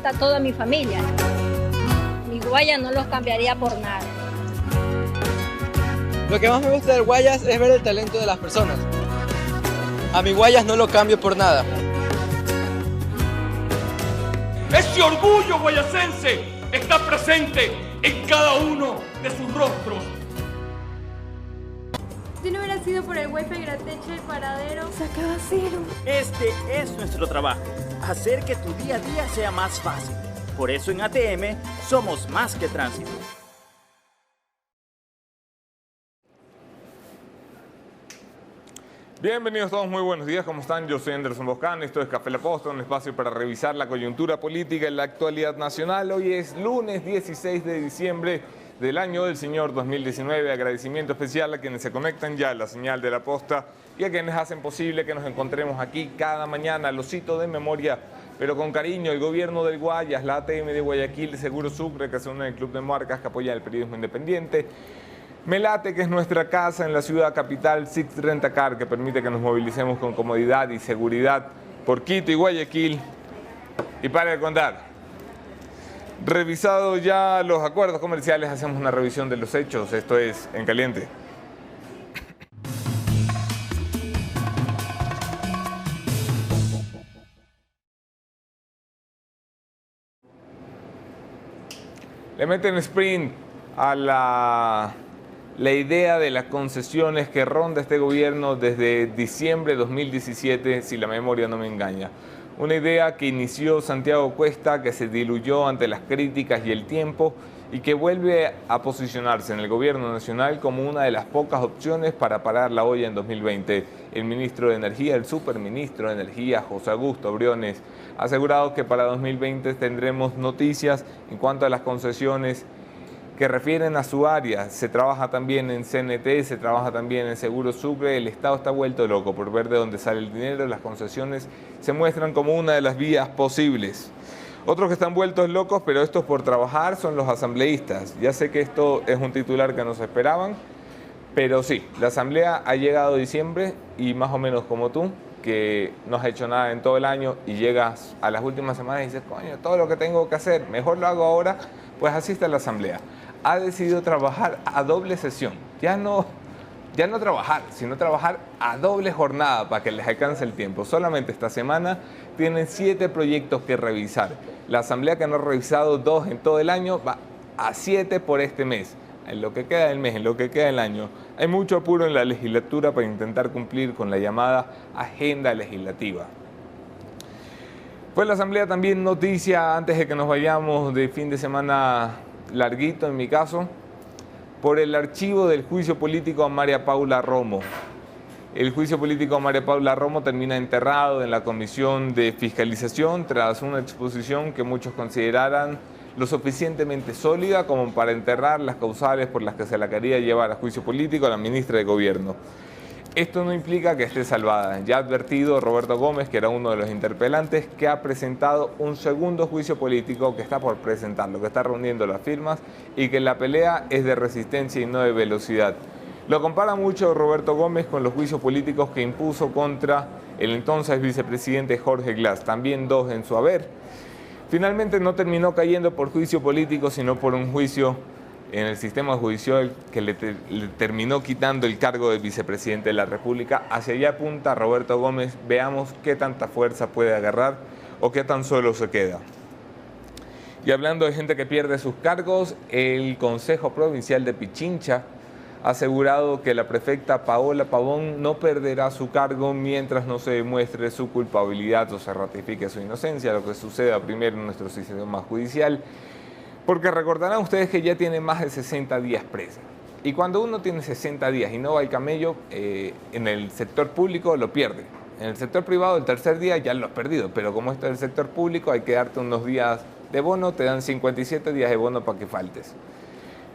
representa a toda mi familia. Mis Guayas no los cambiaría por nada. Lo que más me gusta del Guayas es ver el talento de las personas. A mi Guayas no lo cambio por nada. Ese orgullo guayasense está presente en cada uno de sus rostros. Si no hubiera sido por el wifi gratis y paradero, sacaba cero. Este es nuestro trabajo, hacer que tu día a día sea más fácil. Por eso en ATM somos más que tránsito. Bienvenidos todos, muy buenos días, ¿cómo están? Yo soy Anderson Boscán, esto es Café La Posta, un espacio para revisar la coyuntura política en la actualidad nacional. Hoy es lunes 16 de diciembre del año del Señor 2019. Agradecimiento especial a quienes se conectan ya a la señal de La Posta y a quienes hacen posible que nos encontremos aquí cada mañana. Lo cito de memoria, pero con cariño: el gobierno del Guayas, la ATM de Guayaquil, de Seguro Sucre, que son el club de marcas que apoya el periodismo independiente, Melate, que es nuestra casa en la ciudad capital, Six Rentacar, que permite que nos movilicemos con comodidad y seguridad por Quito y Guayaquil. Y para de contar, revisado ya los acuerdos comerciales, hacemos una revisión de los hechos. Esto es En Caliente. Le meten sprint a la idea de las concesiones que ronda este gobierno desde diciembre de 2017, si la memoria no me engaña. Una idea que inició Santiago Cuesta, que se diluyó ante las críticas y el tiempo, y que vuelve a posicionarse en el gobierno nacional como una de las pocas opciones para parar la olla en 2020. El ministro de Energía, el superministro de Energía, José Augusto Briones, ha asegurado que para 2020 tendremos noticias en cuanto a las concesiones que refieren a su área. Se trabaja también en CNT, se trabaja también en Seguro Sucre. El Estado está vuelto loco por ver de dónde sale el dinero. Las concesiones se muestran como una de las vías posibles. Otros que están vueltos locos, pero estos por trabajar, son los asambleístas. Ya sé que esto es un titular que no se esperaban, pero sí, la asamblea ha llegado a diciembre y más o menos como tú, que no has hecho nada en todo el año y llegas a las últimas semanas y dices, coño, todo lo que tengo que hacer, mejor lo hago ahora, pues asiste a la asamblea. Ha decidido trabajar a doble sesión, ya no trabajar, sino trabajar a doble jornada para que les alcance el tiempo. Solamente esta semana tienen 7 proyectos que revisar. La asamblea, que no ha revisado 2 en todo el año, va a 7 por este mes. En lo que queda del mes, en lo que queda del año, hay mucho apuro en la legislatura para intentar cumplir con la llamada agenda legislativa. Fue la asamblea también noticia, antes de que nos vayamos de fin de semana larguito en mi caso, por el archivo del juicio político a María Paula Romo. El juicio político a María Paula Romo termina enterrado en la Comisión de Fiscalización tras una exposición que muchos consideraran lo suficientemente sólida como para enterrar las causales por las que se la quería llevar a juicio político a la ministra de Gobierno. Esto no implica que esté salvada. Ya ha advertido Roberto Gómez, que era uno de los interpelantes, que ha presentado un segundo juicio político, que está por presentarlo, que está reuniendo las firmas y que la pelea es de resistencia y no de velocidad. Lo compara mucho Roberto Gómez con los juicios políticos que impuso contra el entonces vicepresidente Jorge Glass, también 2 en su haber. Finalmente no terminó cayendo por juicio político, sino por un juicio en el sistema judicial que le terminó quitando el cargo de vicepresidente de la República. Hacia allá apunta Roberto Gómez. Veamos qué tanta fuerza puede agarrar o qué tan solo se queda. Y hablando de gente que pierde sus cargos, el Consejo Provincial de Pichincha ha asegurado que la prefecta Paola Pavón no perderá su cargo mientras no se demuestre su culpabilidad o se ratifique su inocencia, lo que suceda primero en nuestro sistema judicial. Porque recordarán ustedes que ya tiene más de 60 días presa. Y cuando uno tiene 60 días y no va al camello, en el sector público lo pierde. En el sector privado, el tercer día ya lo has perdido. Pero como esto es el sector público, hay que darte unos días de bono. Te dan 57 días de bono para que faltes.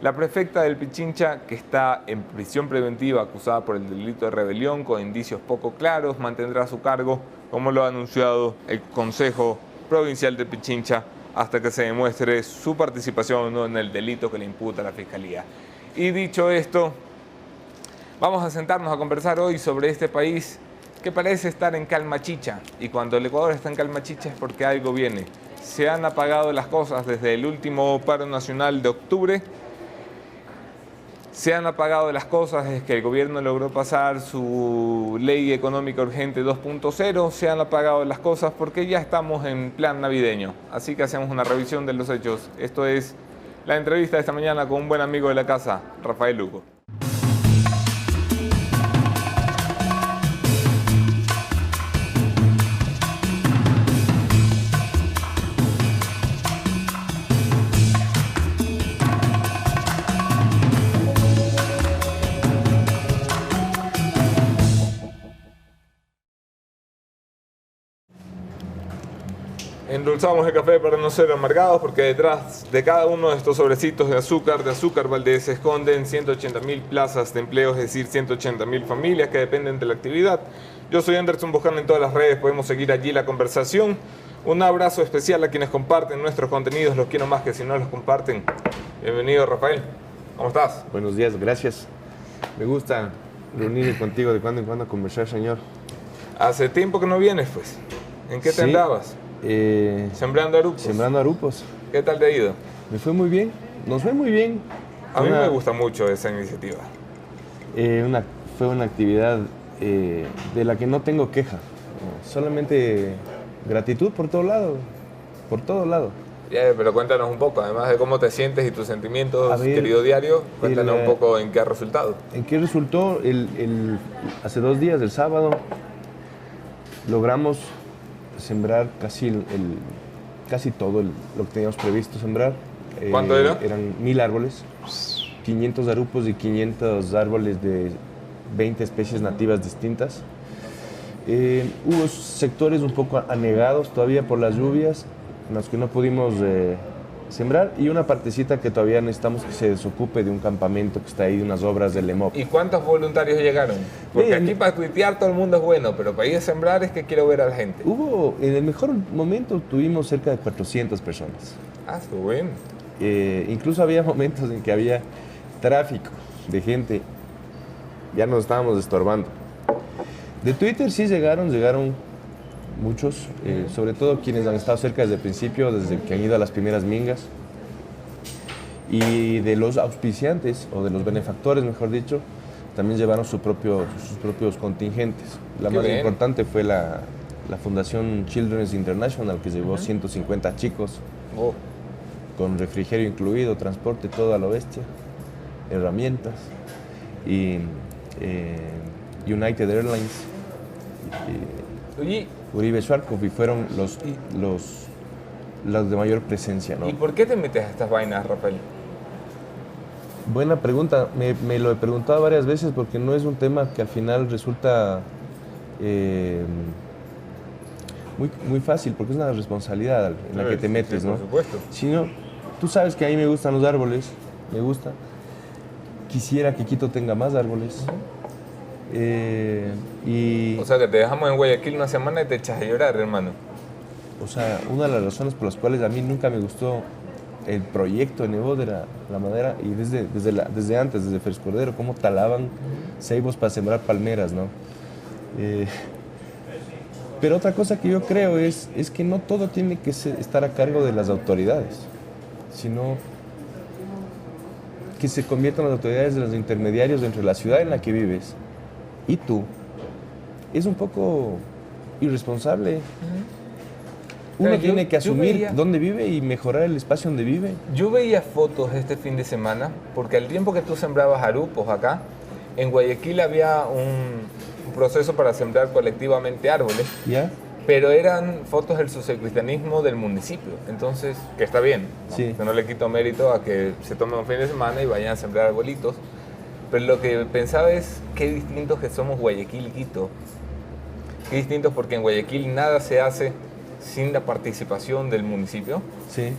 La prefecta del Pichincha, que está en prisión preventiva acusada por el delito de rebelión con indicios poco claros, mantendrá su cargo, como lo ha anunciado el Consejo Provincial de Pichincha, hasta que se demuestre su participación o no en el delito que le imputa la Fiscalía. Y dicho esto, vamos a sentarnos a conversar hoy sobre este país que parece estar en calma chicha. Y cuando el Ecuador está en calma chicha es porque algo viene. se han apagado las cosas desde el último paro nacional de octubre. Se han apagado las cosas desde que el gobierno logró pasar su ley económica urgente 2.0. Se han apagado las cosas porque ya estamos en plan navideño. Así que hacemos una revisión de los hechos. Esto es la entrevista de esta mañana con un buen amigo de la casa, Rafael Lugo. Endulzamos el café para no ser amargados porque detrás de cada uno de estos sobrecitos de azúcar Valdez se esconden 180.000 plazas de empleo, es decir, 180.000 familias que dependen de la actividad. Yo soy Anderson Boján en todas las redes, podemos seguir allí la conversación. Un abrazo especial a quienes comparten nuestros contenidos, los quiero más que si no los comparten. Bienvenido, Rafael. ¿Cómo estás? Buenos días, gracias. Me gusta reunirme contigo de cuando en cuando a conversar, señor. Hace tiempo que no vienes, pues. ¿En qué te andabas? Sembrando arupos. Sembrando arupos. ¿Qué tal te ha ido? Me fue muy bien, nos fue muy bien. A mí me gusta mucho esa iniciativa. Fue una actividad de la que no tengo queja. Solamente gratitud por todo lado. Por todo lado. Pero cuéntanos un poco, además de cómo te sientes y tus sentimientos, querido diario, cuéntanos un poco en qué ha resultado. ¿En qué resultó? Hace 2 días, el sábado, logramos sembrar casi todo lo que teníamos previsto sembrar. ¿Cuánto era? Eran 1.000 árboles, 500 arupos y 500 árboles de 20 especies nativas distintas. Hubo sectores un poco anegados todavía por las lluvias, en los que no pudimos sembrar, y una partecita que todavía necesitamos que se desocupe de un campamento que está ahí, de unas obras del EMOP. ¿Y cuántos voluntarios llegaron? Porque aquí para tuitear todo el mundo es bueno, pero para ir a sembrar es que quiero ver a la gente. En el mejor momento tuvimos cerca de 400 personas. Ah, estuvo bien. Incluso había momentos en que había tráfico de gente. Ya nos estábamos estorbando. De Twitter sí llegaron muchos, sobre todo quienes han estado cerca desde el principio, desde que han ido a las primeras mingas. Y de los auspiciantes, o de los benefactores, mejor dicho, también llevaron sus propios contingentes. La más importante fue la Fundación Children's International, que llevó 150 chicos, con refrigerio incluido, transporte, todo a lo bestia, herramientas. Y United Airlines, Uribe Schwarzkopf, y fueron los de mayor presencia, ¿no? ¿Y por qué te metes a estas vainas, Rafael? Buena pregunta. Me lo he preguntado varias veces porque no es un tema que al final resulta muy fácil, porque es una responsabilidad en la que te metes, ¿no? Por supuesto. Si no, tú sabes que a mí me gustan los árboles, me gusta. Quisiera que Quito tenga más árboles. O sea, que te dejamos en Guayaquil una semana y te echas a llorar, hermano. O sea, una de las razones por las cuales a mí nunca me gustó el proyecto de Nebo de la madera, y desde antes, desde Félix Cordero, cómo talaban ceibos para sembrar palmeras, ¿no? Pero otra cosa que yo creo es que no todo tiene que estar a cargo de las autoridades, sino que se conviertan las autoridades de los intermediarios entre la ciudad en la que vives y tú. Es un poco irresponsable. Uno tiene que asumir dónde vive y mejorar el espacio donde vive. Yo veía fotos este fin de semana, porque al tiempo que tú sembrabas arupos acá, en Guayaquil había un proceso para sembrar colectivamente árboles. ¿Ya? Pero eran fotos del sociocristianismo del municipio, entonces, que está bien, ¿no? Sí. Que no le quito mérito a que se tomen un fin de semana y vayan a sembrar arbolitos. Pero lo que pensaba es qué distintos que somos Guayaquil y Quito. Qué distintos, porque en Guayaquil nada se hace sin la participación del municipio. Sí.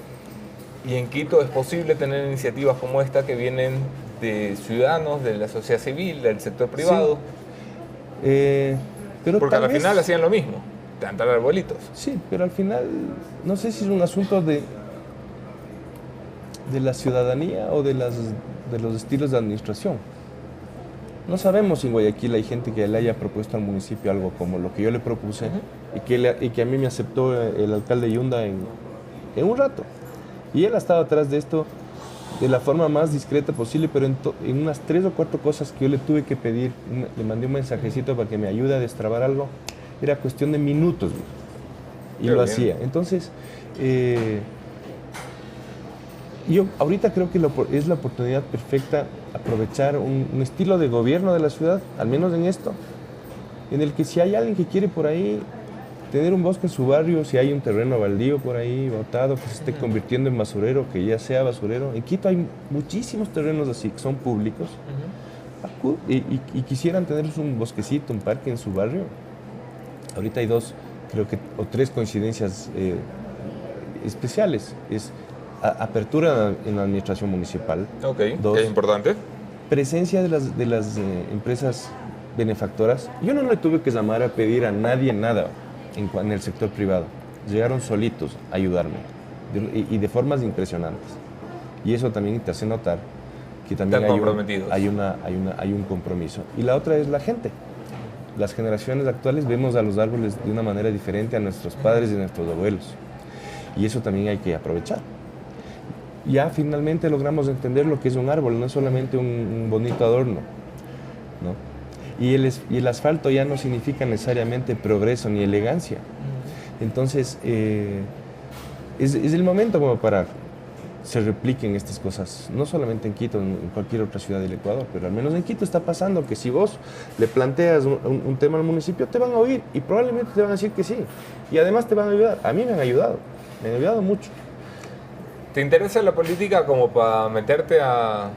Y en Quito es posible tener iniciativas como esta que vienen de ciudadanos, de la sociedad civil, del sector privado. Sí. Pero porque al final hacían lo mismo, plantar arbolitos. Sí, pero al final no sé si es un asunto de la ciudadanía o de los estilos de administración. No sabemos si en Guayaquil hay gente que le haya propuesto al municipio algo como lo que yo le propuse, y que a mí me aceptó el alcalde Yunda en en un rato. Y él ha estado atrás de esto de la forma más discreta posible, pero en unas 3 o 4 cosas que yo le tuve que pedir, le mandé un mensajecito para que me ayude a destrabar algo, era cuestión de minutos, y lo hacía. Entonces, yo ahorita creo que es la oportunidad perfecta aprovechar un estilo de gobierno de la ciudad, al menos en esto, en el que si hay alguien que quiere por ahí tener un bosque en su barrio, si hay un terreno baldío por ahí, botado, que se esté convirtiendo en basurero, que ya sea basurero. En Quito hay muchísimos terrenos así, que son públicos, y quisieran tener un bosquecito, un parque en su barrio. Ahorita hay 2, creo que, o 3 coincidencias especiales. Es apertura en la administración municipal. Ok, 2, es importante. presencia de las empresas benefactoras. Yo no le tuve que llamar a pedir a nadie nada en el sector privado. Llegaron solitos a ayudarme y de formas impresionantes. Y eso también te hace notar que también hay un compromiso. Y la otra es la gente. Las generaciones actuales vemos a los árboles de una manera diferente a nuestros padres y a nuestros abuelos. Y eso también hay que aprovechar. Ya finalmente logramos entender lo que es un árbol, no es solamente un bonito adorno, ¿no? Y el asfalto ya no significa necesariamente progreso ni elegancia. Entonces, es el momento como para se repliquen estas cosas, no solamente en Quito, en cualquier otra ciudad del Ecuador, pero al menos en Quito está pasando que si vos le planteas un tema al municipio, te van a oír y probablemente te van a decir que sí. Y además te van a ayudar. A mí me han ayudado mucho. ¿Te interesa la política como para meterte a...?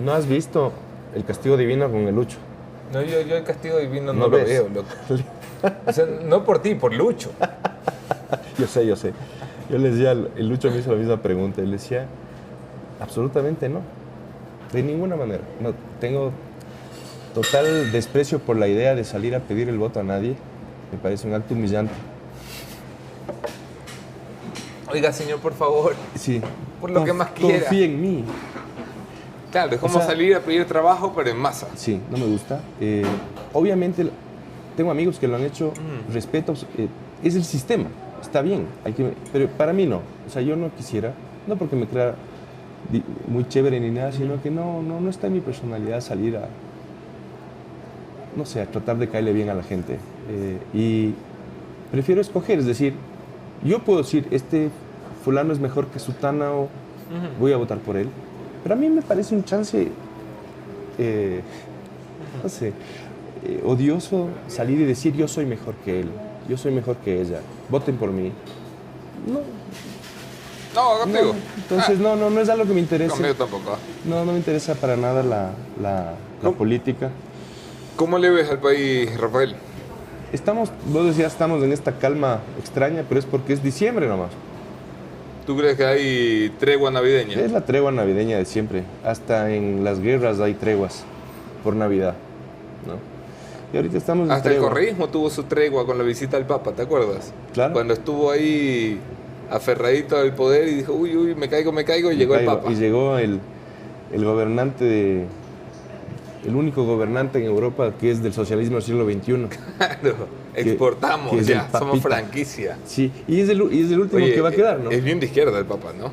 ¿No has visto El Castigo Divino con el Lucho? No, yo el Castigo Divino no ¿No lo ves? veo, loco. O sea, no por ti, por Lucho. Yo sé. Yo le decía, el Lucho me hizo la misma pregunta. Él decía, absolutamente no. De ninguna manera. No, tengo total desprecio por la idea de salir a pedir el voto a nadie. Me parece un acto humillante. Oiga, señor, por favor. Sí. Por lo que más quiera. Confía en mí. Claro, es como salir a pedir trabajo, pero en masa. Sí, no me gusta. Obviamente, tengo amigos que lo han hecho, respeto, es el sistema, está bien, pero para mí no. O sea, yo no quisiera, no porque me crea muy chévere ni nada, sino que no está en mi personalidad salir a, no sé, a tratar de caerle bien a la gente. Y prefiero escoger, es decir, yo puedo decir, este fulano es mejor que sutana o voy a votar por él. Pero a mí me parece un chance, no sé, odioso salir y decir yo soy mejor que él, yo soy mejor que ella, voten por mí. No, contigo. No, entonces no es algo que me interese. Conmigo tampoco. No me interesa para nada la política. ¿Cómo le ves al país, Rafael? Vos decías, estamos en esta calma extraña, pero es porque es diciembre nomás. ¿Tú crees que hay tregua navideña? Es la tregua navideña de siempre. Hasta en las guerras hay treguas por Navidad, ¿no? Y ahorita estamos en Hasta el tregua. correísmo tuvo su tregua con la visita al Papa, ¿te acuerdas? Claro. Cuando estuvo ahí aferradito al poder y dijo, uy, me caigo, y llegó el Papa. Y llegó el gobernante, el único gobernante en Europa que es del socialismo del siglo XXI. Claro, exportamos que es ya, el papita. somos franquicia. Sí, y es el último Oye, que va a quedar, ¿no? Es bien de izquierda el Papa, ¿no?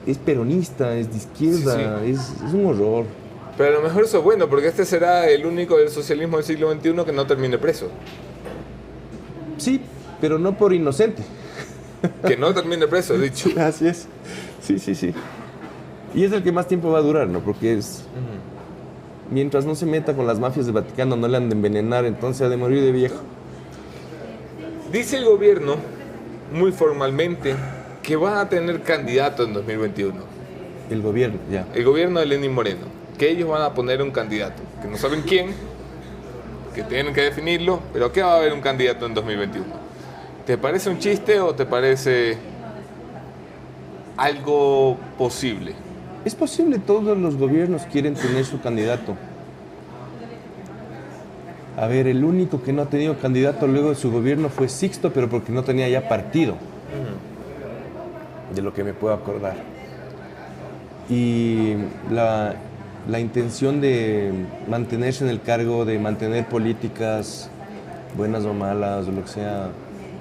Es peronista, es de izquierda, Sí. Es un horror. Pero a lo mejor eso es bueno, porque este será el único del socialismo del siglo XXI que no termine preso. Sí, pero no por inocente. Que no termine preso, he dicho. Así es. Sí. Y es el que más tiempo va a durar, ¿no? Porque es... Mientras no se meta con las mafias del Vaticano, no le han de envenenar, entonces ha de morir de viejo. Dice el gobierno, muy formalmente, que va a tener candidato en 2021. El gobierno, ya. El gobierno de Lenín Moreno. Que ellos van a poner un candidato. Que no saben quién, que tienen que definirlo, pero que va a haber un candidato en 2021. ¿Te parece un chiste o te parece algo posible? Es posible, todos los gobiernos quieren tener su candidato. A ver, el único que no ha tenido candidato luego de su gobierno fue Sixto, pero porque no tenía ya partido. De lo que me puedo acordar. Y la intención de mantenerse en el cargo, de mantener políticas buenas o malas, o lo que sea,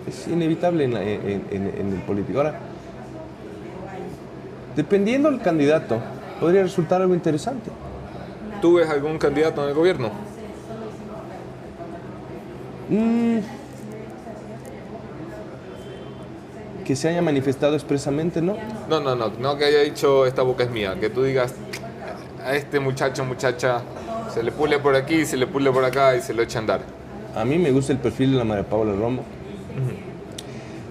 es inevitable en el político. Ahora, Dependiendo del candidato, podría resultar algo interesante. ¿Tú ves algún candidato en el gobierno? Que se haya manifestado expresamente, ¿no? No que haya dicho esta boca es mía, que tú digas a este muchacha, se le pule por aquí, se le pule por acá y se lo echa a andar. A mí me gusta el perfil de la María Paula Romo.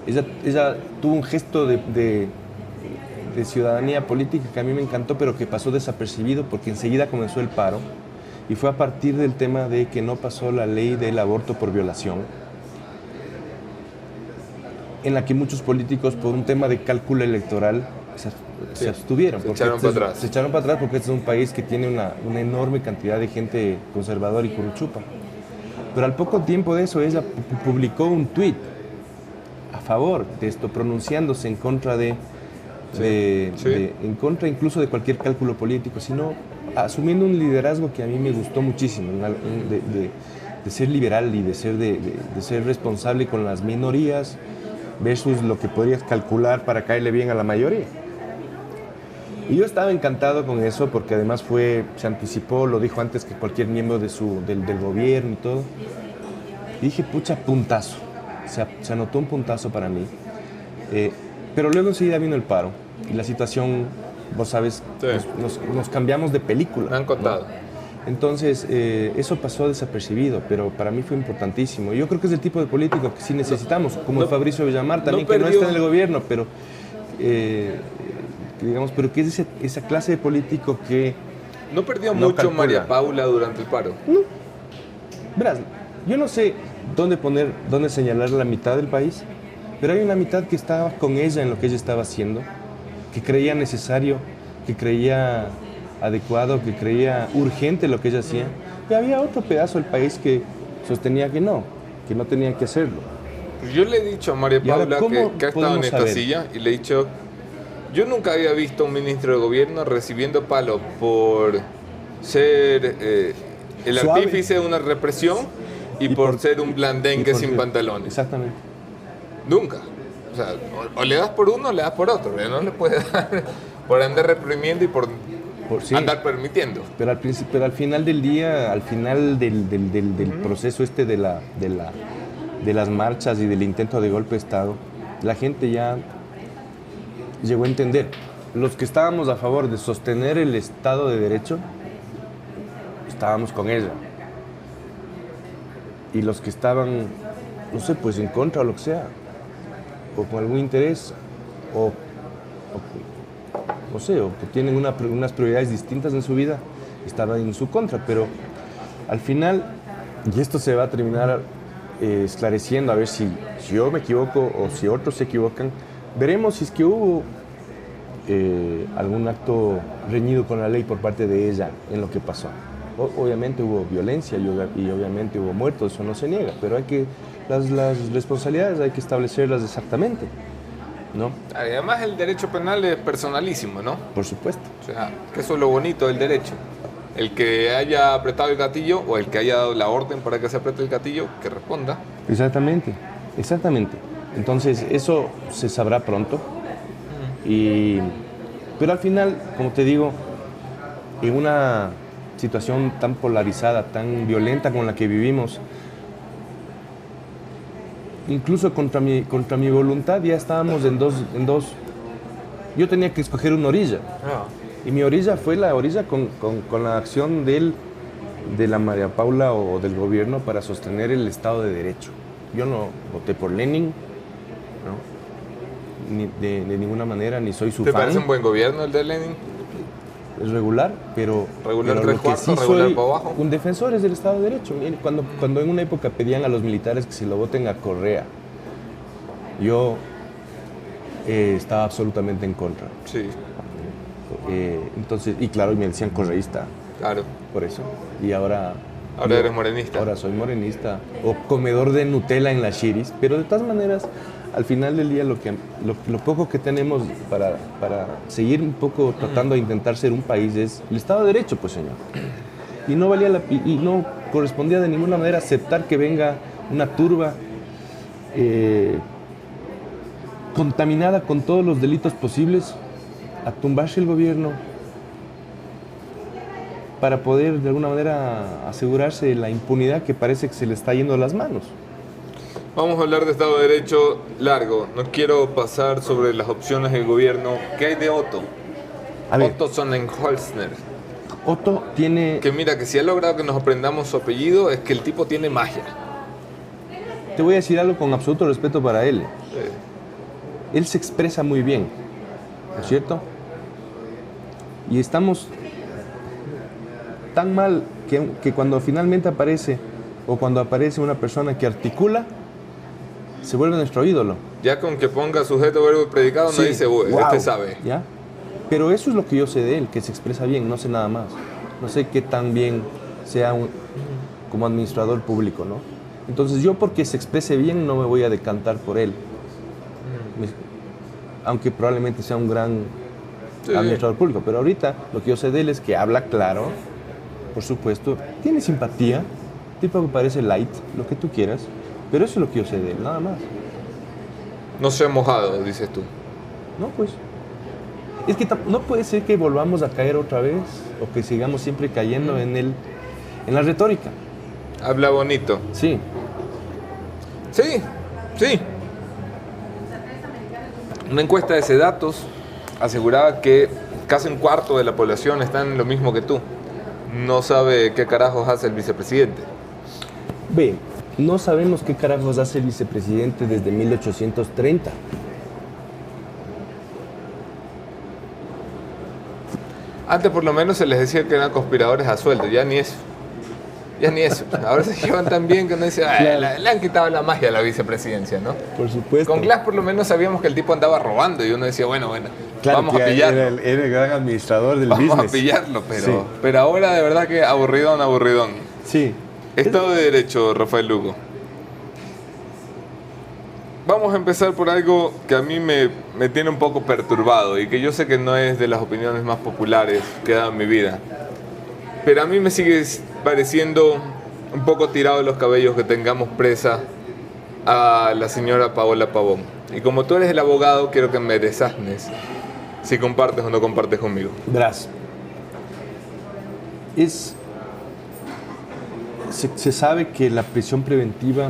Ella tuvo un gesto de ciudadanía política que a mí me encantó, pero que pasó desapercibido porque enseguida comenzó el paro y fue a partir del tema de que no pasó la ley del aborto por violación, en la que muchos políticos, por un tema de cálculo electoral, se abstuvieron. Se echaron para atrás. Se echaron para atrás porque este es un país que tiene una enorme cantidad de gente conservadora y curuchupa. Pero al poco tiempo de eso, ella publicó un tuit a favor de esto, pronunciándose en contra en contra incluso de cualquier cálculo político, sino asumiendo un liderazgo que a mí me gustó muchísimo, de ser liberal y de ser responsable con las minorías versus lo que podrías calcular para caerle bien a la mayoría. Y yo estaba encantado con eso porque además se anticipó, lo dijo antes que cualquier miembro del gobierno y todo. Y dije, pucha, puntazo. Se anotó un puntazo para mí. Pero luego enseguida vino el paro y la situación, vos sabes, sí, nos cambiamos de película. Me han contado. ¿No? Entonces, eso pasó desapercibido, pero para mí fue importantísimo. Yo creo que es el tipo de político que sí necesitamos, como el Fabricio Villamar, también que no está en el gobierno, pero digamos, pero que es esa clase de político que ¿No perdió no mucho calcula. María Paula durante el paro? No. Verás, yo no sé dónde señalar la mitad del país, pero hay una mitad que estaba con ella en lo que ella estaba haciendo, que creía necesario, que creía adecuado, que creía urgente lo que ella hacía, y había otro pedazo del país que sostenía que no tenían que hacerlo. Yo le he dicho a María ¿Y ahora Paula cómo que ha estado en podemos esta saber? silla y le he dicho, yo nunca había visto a un ministro de gobierno recibiendo palo por ser el Suave. artífice de una represión y por ser un blandengue sin pantalones. Exactamente. Nunca. O sea, o le das por uno o le das por otro. ¿Verdad? No le puedes dar por andar reprimiendo y por Sí. andar permitiendo. Pero al final del día, al final del proceso de las marchas y del intento de golpe de Estado, la gente ya llegó a entender. Los que estábamos a favor de sostener el Estado de Derecho, estábamos con ella. Y los que estaban, no sé, pues en contra o lo que sea, o con algún interés, o no sé, o que tienen unas prioridades distintas en su vida, estaban en su contra. Pero al final, y esto se va a terminar esclareciendo, a ver si yo me equivoco o si otros se equivocan, veremos si es que hubo algún acto reñido con la ley por parte de ella en lo que pasó. Obviamente hubo violencia y obviamente hubo muertos, eso no se niega, pero las responsabilidades hay que establecerlas exactamente, ¿no? Además, el derecho penal es personalísimo, ¿no? Por supuesto. O sea, que eso es lo bonito del derecho. El que haya apretado el gatillo o el que haya dado la orden para que se apriete el gatillo, que responda. Exactamente. Entonces, eso se sabrá pronto. Pero al final, como te digo, en una situación tan polarizada, tan violenta como la que vivimos, incluso contra mi voluntad ya estábamos en dos. Yo tenía que escoger una orilla. Y mi orilla fue la orilla con la acción de la María Paula o del gobierno para sostener el Estado de Derecho. Yo no voté por Lenin, ¿no? Ni de ninguna manera, ni soy su ¿Te fan. parece un buen gobierno el de Lenin? Es regular, pero Regular pero tres lo que cuartos, sí regular soy para abajo. un defensor es del Estado de Derecho. Miren, cuando en una época pedían a los militares que se lo voten a Correa, yo estaba absolutamente en contra. Sí, Entonces, y claro, me decían correísta, claro. por eso. Y ahora Ahora eres morenista. Ahora soy morenista o comedor de Nutella en las shiris, pero de todas maneras, al final del día lo poco que tenemos para seguir un poco tratando de intentar ser un país es el Estado de Derecho, pues señor. Y no correspondía de ninguna manera aceptar que venga una turba contaminada con todos los delitos posibles a tumbarse el gobierno para poder de alguna manera asegurarse de la impunidad que parece que se le está yendo a las manos. Vamos a hablar de Estado de Derecho largo. No quiero pasar sobre las opciones del gobierno. ¿Qué hay de Otto? A ver, Otto Sonnenholzner. Otto tiene... Que mira, que si ha logrado que nos aprendamos su apellido es que el tipo tiene magia. Te voy a decir algo con absoluto respeto para él. Él se expresa muy bien, ¿no es cierto? Y estamos tan mal que cuando finalmente aparece, o cuando aparece una persona que articula, se vuelve nuestro ídolo. Ya con que ponga sujeto, verbo y predicado, Sí, no dice, "Uy, wow, este sabe". ¿Ya? Pero eso es lo que yo sé de él, que se expresa bien, no sé nada más. No sé qué tan bien sea como administrador público, ¿no? Entonces yo porque se exprese bien no me voy a decantar por él. Aunque probablemente sea un gran administrador público. Pero ahorita lo que yo sé de él es que habla claro, por supuesto, tiene simpatía, tipo que parece light, lo que tú quieras. Pero eso es lo que yo sé de él, nada más. No se ha mojado, dices tú. No, pues. Es que no puede ser que volvamos a caer otra vez o que sigamos siempre cayendo en la retórica. Habla bonito. Sí. Sí, sí. Una encuesta de Sedatos aseguraba que casi un cuarto de la población está en lo mismo que tú. No sabe qué carajos hace el vicepresidente. Ve, no sabemos qué carajos hace el vicepresidente desde 1830. Antes por lo menos se les decía que eran conspiradores a sueldo, ya ni eso. Ya ni eso. Ahora se llevan tan bien que uno dice, Claro. le han quitado la magia a la vicepresidencia, ¿no? Por supuesto. Con Glass por lo menos sabíamos que el tipo andaba robando y uno decía, bueno, Claro, vamos a que pillarlo. era el gran administrador del Vamos business. a pillarlo, Sí. pero ahora de verdad que aburridón. Sí. Estado de Derecho, Rafael Lugo. Vamos a empezar por algo que a mí me tiene un poco perturbado y que yo sé que no es de las opiniones más populares que he dado en mi vida. Pero a mí me sigue pareciendo un poco tirado de los cabellos que tengamos presa a la señora Paola Pavón. Y como tú eres el abogado, quiero que me desasnes si compartes o no compartes conmigo. Verás. Se sabe que la prisión preventiva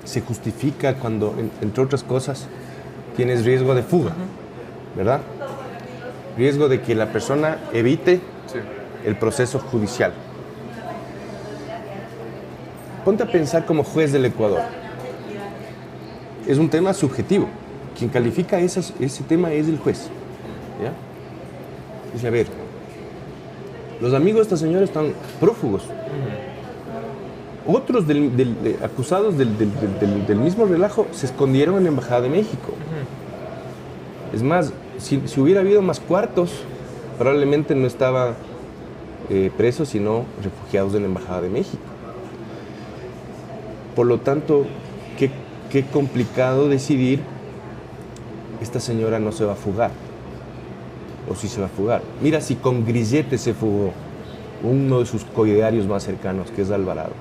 se justifica cuando, entre otras cosas, tienes riesgo de fuga, ¿verdad? Riesgo de que la persona evite el proceso judicial. Ponte a pensar como juez del Ecuador. Es un tema subjetivo. Quien califica ese tema es el juez. ¿Ya? Dice, a ver, los amigos de esta señora están prófugos. Otros acusados del mismo relajo se escondieron en la Embajada de México. Es más, si hubiera habido más cuartos, probablemente no estaba presos, sino refugiados en la Embajada de México. Por lo tanto, qué complicado decidir, esta señora no se va a fugar. O si se va a fugar. Mira, si con grillete se fugó uno de sus coidearios más cercanos, que es Alvarado.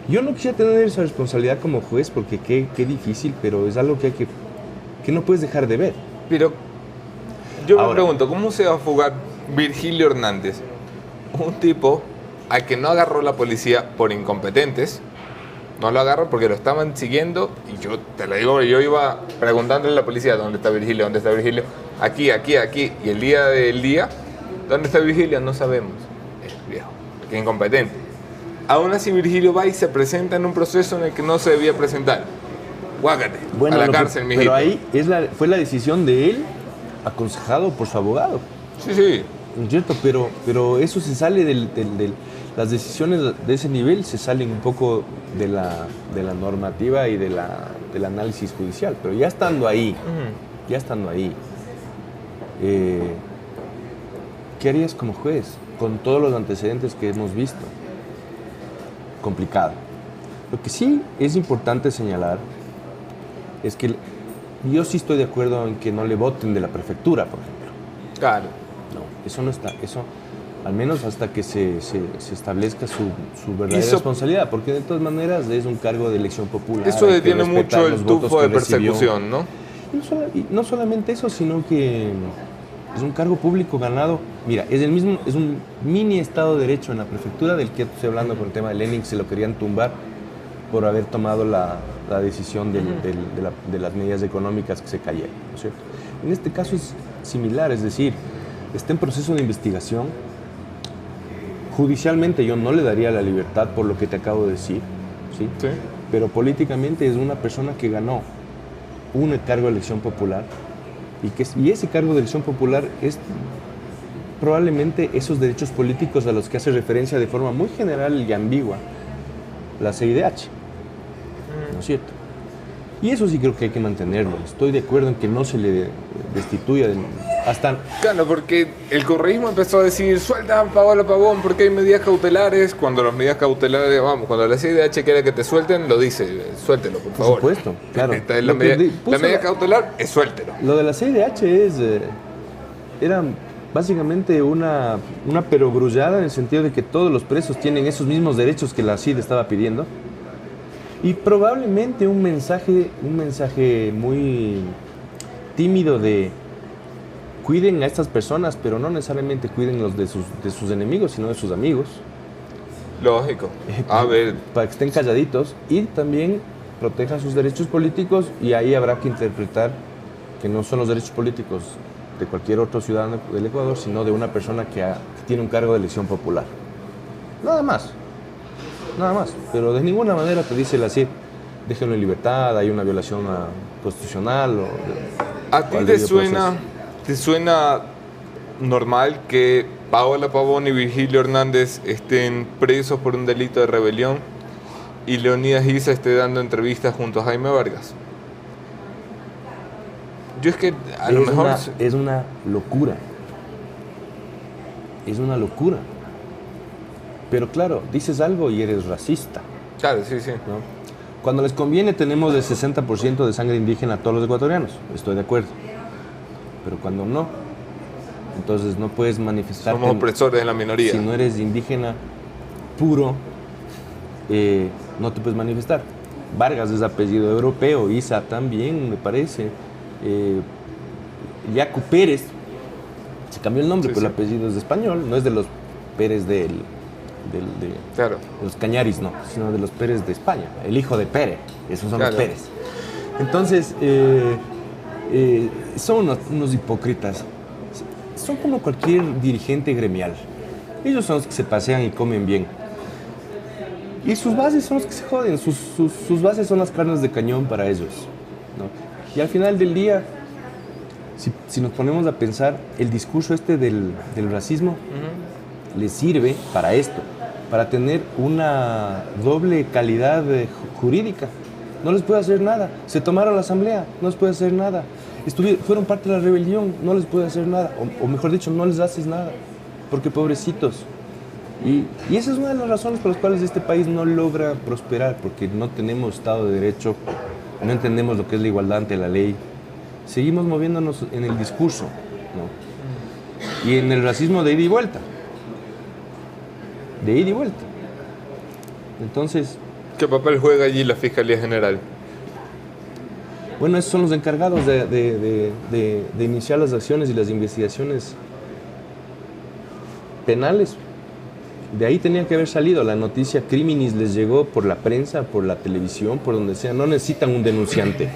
Yo no quisiera tener esa responsabilidad como juez, porque qué difícil, pero es algo que no puedes dejar de ver. Pero yo me Ahora, pregunto, ¿cómo se va a fugar Virgilio Hernández? Un tipo al que no agarró la policía por incompetentes. No lo agarró porque lo estaban siguiendo y yo te lo digo, yo iba preguntándole a la policía, ¿dónde está Virgilio? ¿Dónde está Virgilio? Aquí. Y el día del día, ¿dónde está Virgilio? No sabemos. Es viejo, qué incompetente. Aún así Virgilio va y se presenta en un proceso en el que no se debía presentar. Guácate, a la cárcel, mijito. Pero ahí fue la decisión de él, aconsejado por su abogado. Sí. ¿No es cierto? Pero eso se sale las decisiones de ese nivel se salen un poco de la normativa y del análisis judicial. Pero ya estando ahí, ¿qué harías como juez con todos los antecedentes que hemos visto? Complicado. Lo que sí es importante señalar es que yo sí estoy de acuerdo en que no le voten de la prefectura, por ejemplo. Claro. No, eso no está. Eso, al menos hasta que se establezca su verdadera responsabilidad, porque de todas maneras es un cargo de elección popular. Eso hay que detiene respetar mucho los el votos tufo que de recibió. persecución, ¿no? Y no solamente eso, sino que es un cargo público ganado. Mira, es un mini Estado de Derecho en la prefectura del que estoy hablando con el tema de Lenin, se lo querían tumbar por haber tomado la decisión de las medidas económicas que se cayeron, ¿no es cierto? En este caso es similar, es decir, está en proceso de investigación. Judicialmente yo no le daría la libertad por lo que te acabo de decir, ¿sí? Sí. Pero políticamente es una persona que ganó un cargo de elección popular y ese cargo de elección popular es probablemente esos derechos políticos a los que hace referencia de forma muy general y ambigua la CIDH, ¿no es cierto? Y eso sí creo que hay que mantenerlo. Estoy de acuerdo en que no se le destituya hasta... Claro, porque el correísmo empezó a decir, suelta a Paola Pavón porque hay medidas cautelares, cuando las medidas cautelares, cuando la CIDH quiere que te suelten, lo dice, suéltelo, por favor. Por supuesto, claro. La medida cautelar es suéltelo. Lo de la CIDH era básicamente una perogrullada en el sentido de que todos los presos tienen esos mismos derechos que la CID estaba pidiendo. Y probablemente un mensaje muy tímido de cuiden a estas personas, pero no necesariamente cuiden los de sus enemigos, sino de sus amigos. Lógico. A ver. Para que estén calladitos y también protejan sus derechos políticos, y ahí habrá que interpretar que no son los derechos políticos de cualquier otro ciudadano del Ecuador, sino de una persona que tiene un cargo de elección popular. Nada más, pero de ninguna manera te dice la CID, déjenlo en libertad, hay una violación constitucional. ¿A ti te suena normal que Paola Pavón y Virgilio Hernández estén presos por un delito de rebelión y Leonidas Issa esté dando entrevistas junto a Jaime Vargas? Yo es que a lo mejor... Es una locura. Es una locura. Pero claro, dices algo y eres racista. Claro, sí, sí. ¿No? Cuando les conviene tenemos el 60% de sangre indígena a todos los ecuatorianos. Estoy de acuerdo. Pero cuando no, entonces no puedes manifestarte. Somos opresores de la minoría. Si no eres indígena puro, no te puedes manifestar. Vargas es apellido europeo, Issa también, me parece. Yacu Pérez, se cambió el nombre, sí, pero sí, el apellido es de español, no es de los Pérez claro, de los Cañaris, no, sino de los Pérez de España, el hijo de Pérez, esos son claro, los Pérez. Entonces, son unos hipócritas, son como cualquier dirigente gremial. Ellos son los que se pasean y comen bien. Y sus bases son los que se joden, sus bases son las carnes de cañón para ellos, ¿no? Y al final del día, si nos ponemos a pensar, el discurso del racismo les sirve para esto, para tener una doble calidad jurídica. No les puede hacer nada. Se tomaron la asamblea, no les puede hacer nada. Fueron parte de la rebelión, no les puede hacer nada. O mejor dicho, no les haces nada, porque pobrecitos. Y esa es una de las razones por las cuales este país no logra prosperar, porque no tenemos Estado de Derecho, no entendemos lo que es la igualdad ante la ley. Seguimos moviéndonos en el discurso, ¿no? Y en el racismo de ida y vuelta. De ida y vuelta. Entonces... ¿Qué papel juega allí la Fiscalía General? Bueno, esos son los encargados de iniciar las acciones y las investigaciones penales. De ahí tenía que haber salido la noticia criminis, les llegó por la prensa, por la televisión, por donde sea. No necesitan un denunciante.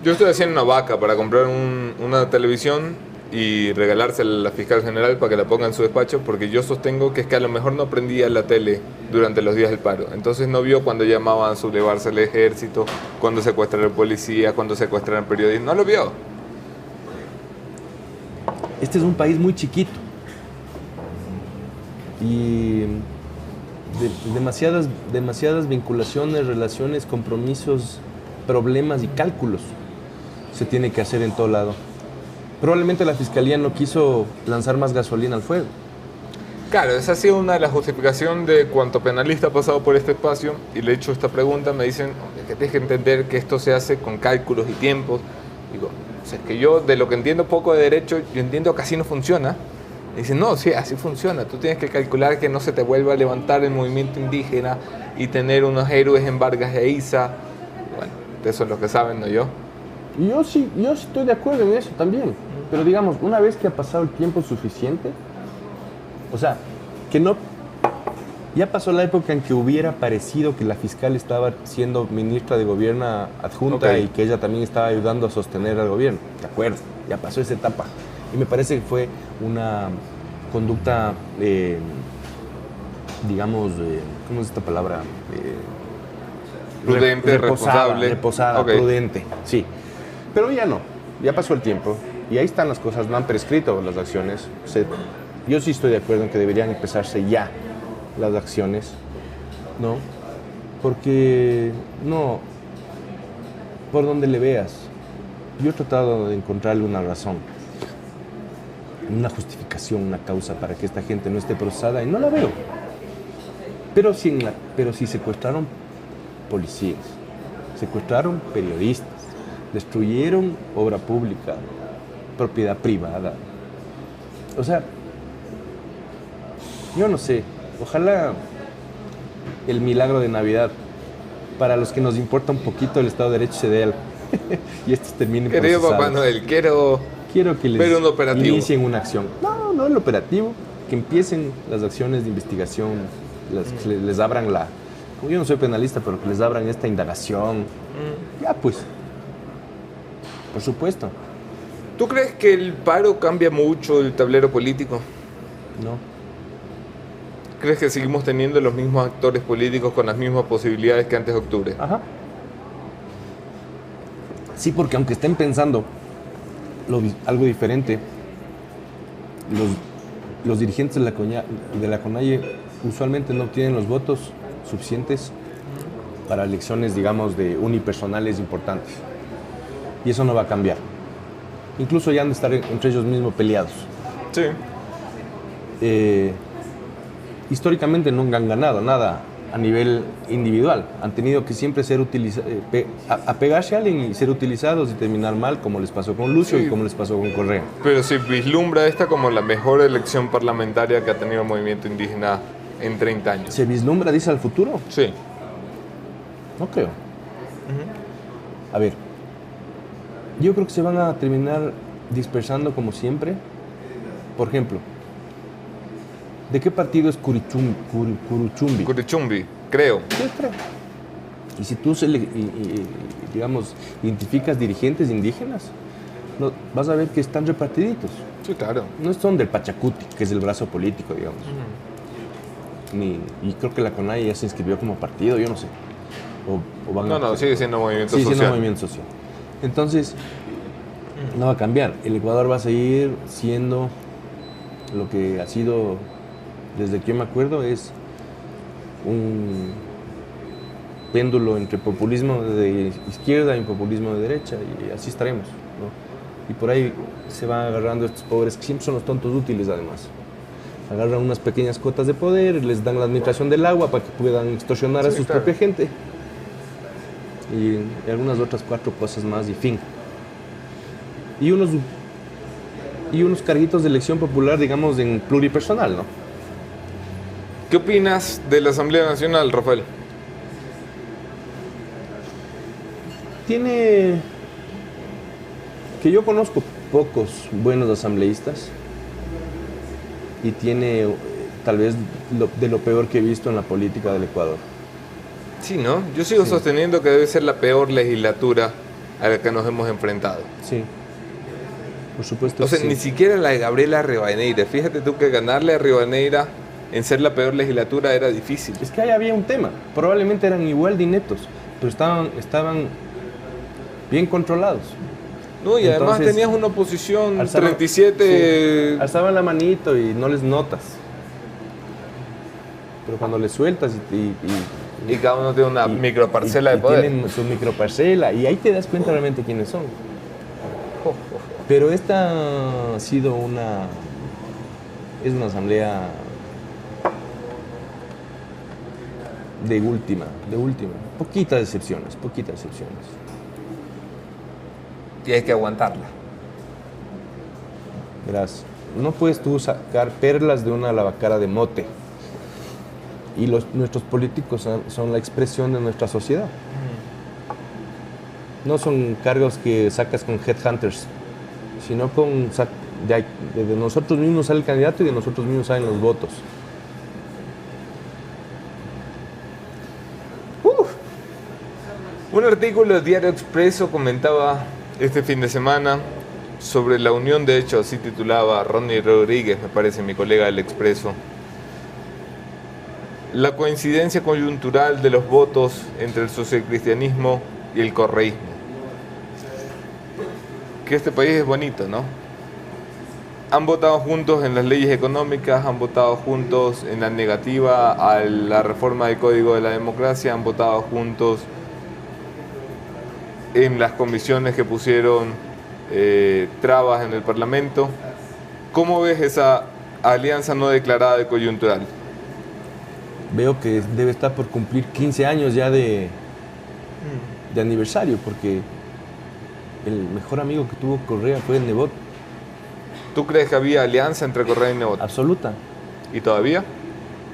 Yo estoy haciendo una vaca para comprar una televisión y regalársela a la fiscal general para que la ponga en su despacho, porque yo sostengo que es que a lo mejor no prendía la tele durante los días del paro. Entonces no vio cuando llamaban a sublevarse el ejército, cuando secuestraron policía, cuando secuestraron periodistas. No lo vio. Este es un país muy chiquito. Y demasiadas vinculaciones, relaciones, compromisos, problemas y cálculos se tiene que hacer en todo lado. Probablemente la Fiscalía no quiso lanzar más gasolina al fuego. Claro, esa ha sido una de las justificaciones de cuánto penalista ha pasado por este espacio y le he hecho esta pregunta, me dicen que tienes que entender que esto se hace con cálculos y tiempos. Digo, o sea, es que yo de lo que entiendo poco de derecho, yo entiendo que así no funciona. Me dicen, no, sí, así funciona. Tú tienes que calcular que no se te vuelva a levantar el movimiento indígena y tener unos héroes en Vargas e Issa. Bueno, de eso es lo que saben, no yo. Y yo sí estoy de acuerdo en eso también. Pero digamos, una vez que ha pasado el tiempo suficiente, o sea, que no... Ya pasó la época en que hubiera parecido que la fiscal estaba siendo ministra de gobierno adjunta y que ella también estaba ayudando a sostener al gobierno. De acuerdo, ya pasó esa etapa. Y me parece que fue una conducta, digamos, ¿cómo es esta palabra? Prudente, responsable. Reposada, prudente, sí. Pero ya no, ya pasó el tiempo y ahí están las cosas, no han prescrito las acciones. Yo sí estoy de acuerdo en que deberían empezarse ya las acciones, ¿no? Porque, no, por donde le veas, yo he tratado de encontrarle una razón, una justificación, una causa para que esta gente no esté procesada y no la veo. Pero si secuestraron policías, secuestraron periodistas, destruyeron obra pública, propiedad privada. O sea, yo no sé, ojalá el milagro de Navidad, para los que nos importa un poquito el Estado de Derecho, se dé algo. Y estos terminen Querido procesados. Papá Noel, quiero que les ver un operativo. Inicien una acción. No el operativo, que empiecen las acciones de investigación, que les abran como yo no soy penalista, pero que les abran esta indagación. Ya pues, por supuesto. ¿Tú crees que el paro cambia mucho el tablero político? No. ¿Crees que seguimos teniendo los mismos actores políticos con las mismas posibilidades que antes de octubre? Ajá. Sí, porque aunque estén pensando algo diferente, los dirigentes de la CONAIE usualmente no obtienen los votos suficientes para elecciones, digamos, de unipersonales importantes. Y eso no va a cambiar. Incluso ya han de estar entre ellos mismos peleados. Sí. Históricamente nunca han ganado nada a nivel individual. Han tenido que siempre ser apegarse a alguien y ser utilizados y terminar mal, como les pasó con Lucio y como les pasó con Correa. Pero si vislumbra esta como la mejor elección parlamentaria que ha tenido el movimiento indígena en 30 años. ¿Se vislumbra, dice, al futuro? Sí. No creo. A ver, yo creo que se van a terminar dispersando como siempre. Por ejemplo, ¿de qué partido es Curuchumbi? Curuchumbi, creo. Yo creo. Y si tú, digamos, identificas dirigentes indígenas, vas a ver que están repartiditos. Sí, claro. No son del Pachacuti, que es el brazo político, digamos. Y creo que la CONAIE ya se inscribió como partido, yo no sé. Sigue siendo movimiento social. Sigue siendo movimiento social. Entonces, no va a cambiar. El Ecuador va a seguir siendo lo que ha sido, desde que yo me acuerdo, es un péndulo entre populismo de izquierda y populismo de derecha, y así estaremos, ¿no? Y por ahí se van agarrando estos pobres, que siempre son los tontos útiles además. Agarran unas pequeñas cotas de poder, les dan la administración del agua para que puedan extorsionar a su propia gente. Y algunas otras 4 cosas más, y fin. Y unos carguitos de elección popular, digamos, en pluripersonal, ¿no? ¿Qué opinas de la Asamblea Nacional, Rafael? Que yo conozco pocos buenos asambleístas, y tiene tal vez de lo peor que he visto en la política del Ecuador. Sí, ¿no? Yo sigo sosteniendo que debe ser la peor legislatura a la que nos hemos enfrentado. Sí, por supuesto. O sea, ni siquiera la de Gabriela Rivadeneira. Fíjate tú que ganarle a Rivadeneira en ser la peor legislatura era difícil. Es que ahí había un tema. Probablemente eran igual de ineptos, pero estaban bien controlados. No, y además tenías una oposición 37... Sí, alzaban la manito y no les notas. Pero cuando les sueltas y cada uno tiene una microparcela de poder. Tienen su microparcela, y ahí te das cuenta realmente quiénes son. Pero esta ha sido es una asamblea de última. Poquitas excepciones. Y hay que aguantarla. Verás, no puedes tú sacar perlas de una lavacara de mote. Y nuestros políticos son la expresión de nuestra sociedad. No son cargos que sacas con headhunters, sino de nosotros mismos sale el candidato y de nosotros mismos salen los votos. Un artículo del Diario Expreso comentaba este fin de semana sobre la unión, de hecho así titulaba Ronnie Rodríguez, me parece, mi colega del Expreso, la coincidencia coyuntural de los votos entre el socialcristianismo y el correísmo. Que este país es bonito, ¿no? Han votado juntos en las leyes económicas, han votado juntos en la negativa a la reforma del Código de la Democracia, han votado juntos en las comisiones que pusieron trabas en el Parlamento. ¿Cómo ves esa alianza no declarada de coyuntural? Veo que debe estar por cumplir 15 años ya de aniversario, porque el mejor amigo que tuvo Correa fue Nebot. ¿Tú crees que había alianza entre Correa y Nebot? Absoluta. ¿Y todavía?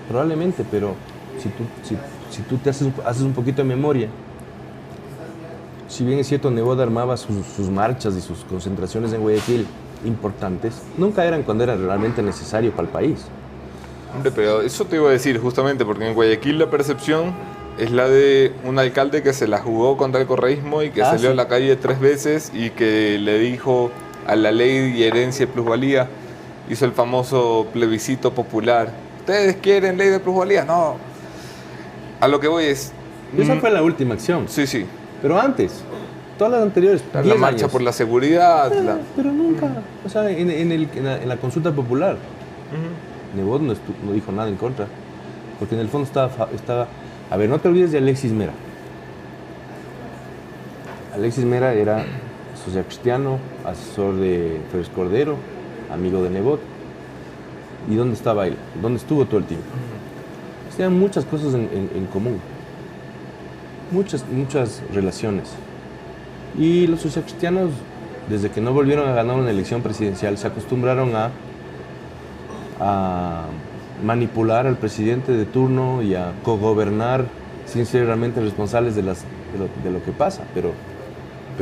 Probablemente, pero si tú te haces un poquito de memoria, si bien es cierto, Nebot armaba sus marchas y sus concentraciones en Guayaquil importantes, nunca eran cuando era realmente necesario para el país. Hombre, pero eso te iba a decir justamente, porque en Guayaquil la percepción es la de un alcalde que se la jugó contra el correísmo y que salió a la calle 3 veces y que le dijo a la ley de herencia y plusvalía, hizo el famoso plebiscito popular. ¿Ustedes quieren ley de plusvalía? No. A lo que voy es... Esa fue la última acción. Sí, sí. Pero antes, todas las anteriores, la marcha por la seguridad. Pero nunca, o sea, en la consulta popular, Nebot no dijo nada en contra, porque en el fondo estaba... A ver, no te olvides de Alexis Mera. Alexis Mera era socialcristiano, asesor de Félix Cordero, amigo de Nebot. ¿Y dónde estaba él? ¿Dónde estuvo todo el tiempo? Tenían muchas cosas en común. Muchas relaciones. Y los socialcristianos, desde que no volvieron a ganar una elección presidencial, se acostumbraron a manipular al presidente de turno y a cogobernar sin ser realmente responsables de lo que pasa. Pero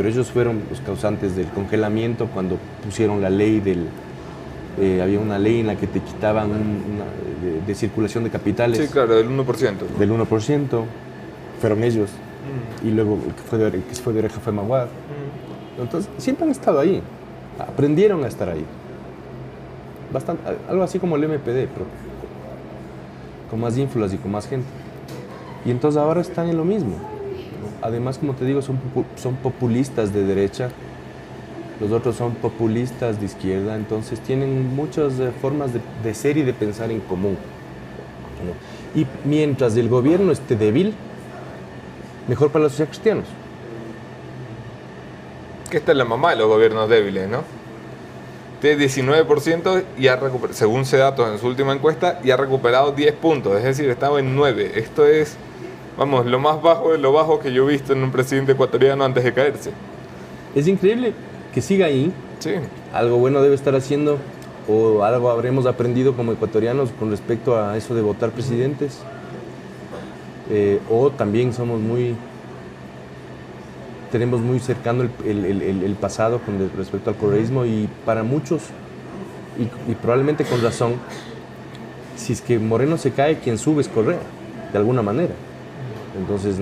ellos fueron los causantes del congelamiento cuando pusieron la ley había una ley en la que te quitaban de circulación de capitales. Sí, claro, del 1%. Del 1%. Fueron ellos. Y luego el que fue de Oreja fue Maguad. Entonces, siempre han estado ahí. Aprendieron a estar ahí. Algo así como el MPD, pero con más ínfulas y con más gente. Y entonces ahora están en lo mismo. Además, como te digo, son populistas de derecha. Los otros son populistas de izquierda. Entonces tienen muchas formas de ser y de pensar en común. Y mientras el gobierno esté débil, mejor para los socialcristianos. Que esta es la mamá de los gobiernos débiles, ¿no? Tiene 19% y según datos en su última encuesta, y ha recuperado 10 puntos, es decir, estaba en 9. Esto es, vamos, lo más bajo de lo bajo que yo he visto en un presidente ecuatoriano antes de caerse. Es increíble que siga ahí. Sí. Algo bueno debe estar haciendo, o algo habremos aprendido como ecuatorianos con respecto a eso de votar presidentes. O también tenemos muy cercano el pasado con respecto al correísmo, y para muchos, y probablemente con razón, si es que Moreno se cae, quien sube es Correa, de alguna manera. Entonces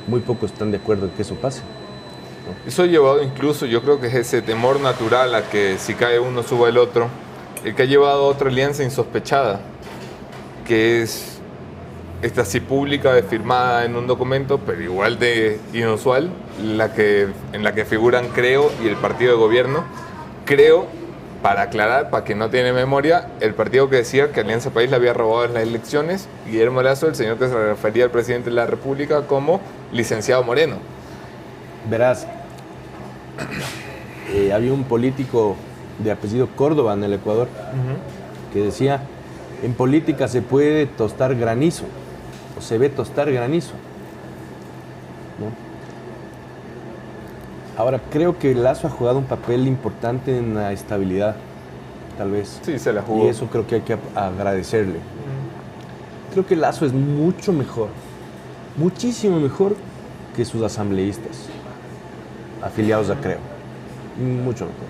muy pocos están de acuerdo en que eso pase, ¿no? Eso ha llevado incluso, yo creo que es ese temor natural a que si cae uno suba el otro, el que ha llevado a otra alianza insospechada, que es esta sí pública, firmada en un documento, pero igual de inusual, en la que figuran Creo y el partido de gobierno. Creo, para aclarar, para quien no tiene memoria, el partido que decía que Alianza País le había robado en las elecciones, Guillermo Lazo, el señor que se refería al presidente de la República como licenciado Moreno. Verás, había un político de apellido Córdoba en el Ecuador que decía: en política se puede tostar granizo, o se ve tostar granizo, ¿no? Ahora, creo que Lazo ha jugado un papel importante en la estabilidad, tal vez. Sí, se la jugó. Y eso creo que hay que agradecerle. Creo que Lazo es mucho mejor, muchísimo mejor que sus asambleístas. afiliados a Creo. Mucho mejor.